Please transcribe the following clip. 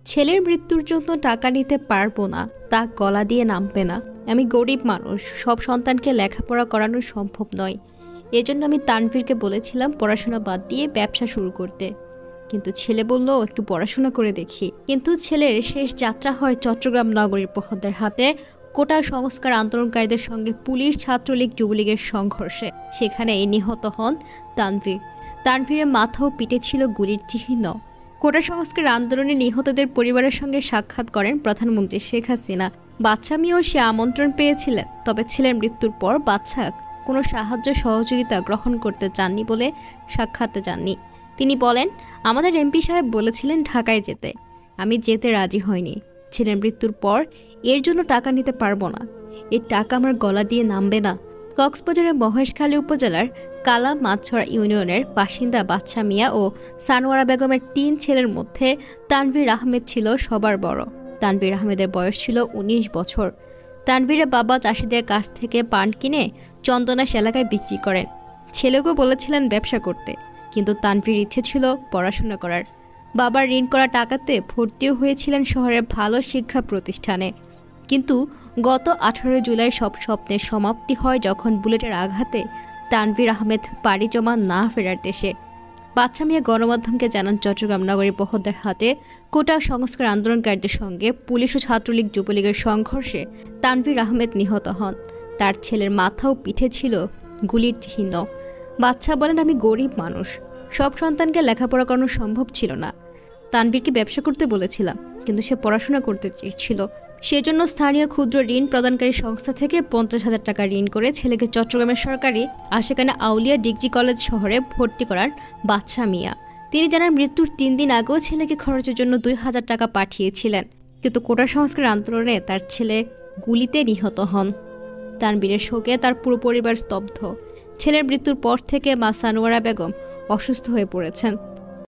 ছেলের মৃত্যুর জন্য টাকা নিতে পারবো না, তা গলা দিয়ে নামবে না। আমি গরিব মানুষ, সব সন্তানকে লেখাপড়া করানো সম্ভব নয়। এজন্য আমি তানভীরকে বলেছিলাম পড়াশোনা বাদ দিয়ে ব্যবসা শুরু করতে, কিন্তু ছেলে বলল একটু পড়াশোনা করে দেখি। কিন্তু ছেলের শেষ যাত্রা হয় চট্টগ্রাম নগরীর প্রহরদের হাতে কোটা সংস্কার আন্দোলনকারীদের সঙ্গে পুলিশ, ছাত্রলীগ, যুবলীগের সংঘর্ষে। সেখানে নিহত হন তানভীর। তানভীরের মাথা ও পিঠে ছিল গুলির চিহ্ন। কোটা সংস্কার আন্দোলনে নিহতদের পরিবারের সঙ্গে সাক্ষাৎ করেন প্রধানমন্ত্রী শেখ হাসিনা। বাচ্চা মেয়েও সে আমন্ত্রণ পেয়েছিলেন, তবে ছেলের মৃত্যুর পর বাচ্চা কোনো সাহায্য সহযোগিতা গ্রহণ করতে চাননি বলে সাক্ষাৎতে যাননি। তিনি বলেন, আমাদের এমপি সাহেব বলেছিলেন ঢাকায় যেতে, আমি যেতে রাজি হইনি। ছেলের মৃত্যুর পর এর জন্য টাকা নিতে পারবো না, এর টাকা আমার গলা দিয়ে নামবে না। কক্সবাজারের মহেশখালী উপজেলার কালা মাছছড়া ইউনিয়নের বাসিন্দা বাচ্চা মিয়া ও সানোয়ারা বেগমের ৩ ছেলের মধ্যে তানভীর আহমেদ ছিল সবার বড়। তানভীর আহমেদের বয়স ছিল ১৯ বছর। তানভীরের বাবা চাষিদের কাছ থেকে পান কিনে চন্দনাশ এলাকায় বিক্রি করেন। ছেলেকেও বলেছিলেন ব্যবসা করতে, কিন্তু তানভীর ইচ্ছে ছিল পড়াশোনা করার। বাবার ঋণ করা টাকাতে ভর্তিও হয়েছিলেন শহরের ভালো শিক্ষা প্রতিষ্ঠানে। কিন্তু গত ১৮ জুলাই সব স্বপ্নের সমাপ্তি হয় যখন বুলেটের আঘাতে তানভীর আহমেদ পাড়ি জমা না ফেরার দেশে। বাচ্চা মিয়া গণমাধ্যমকে জানান, চট্টগ্রাম নগরীর প্রহরদের হাতে কোটা সংস্কার আন্দোলনকারীদের সঙ্গে পুলিশ ও ছাত্রলীগ, যুবলীগের সংঘর্ষে তানভীর আহমেদ নিহত হন। তার ছেলের মাথা ও পিঠে ছিল গুলির চিহ্ন। বাচ্চা বলেন, আমি গরিব মানুষ, সব সন্তানকে লেখাপড়া করানো সম্ভব ছিল না। তানভীরকে ব্যবসা করতে বলেছিলাম, কিন্তু সে পড়াশোনা করতে চেয়েছিল। সেজন্য স্থানীয় ক্ষুদ্র ঋণ প্রদানকারী সংস্থা থেকে ৫০,০০০ টাকা ঋণ করে ছেলেকে চট্টগ্রামের সরকারি আশিকানা আউলিয়া ডিগ্রি কলেজ শহরে ভর্তি করার বাচ্চা মিয়া। তিনি জানান, মৃত্যুর ৩ দিন আগেও ছেলেকে খরচের জন্য ২,০০০ টাকা পাঠিয়েছিলেন, কিন্তু কোটা সংস্কার আন্দোলনে তার ছেলে গুলিতে নিহত হন। তানভীরের শোকে তার পুরো পরিবার স্তব্ধ। ছেলের মৃত্যুর পর থেকে মা সানোয়ারা বেগম অসুস্থ হয়ে পড়েছেন।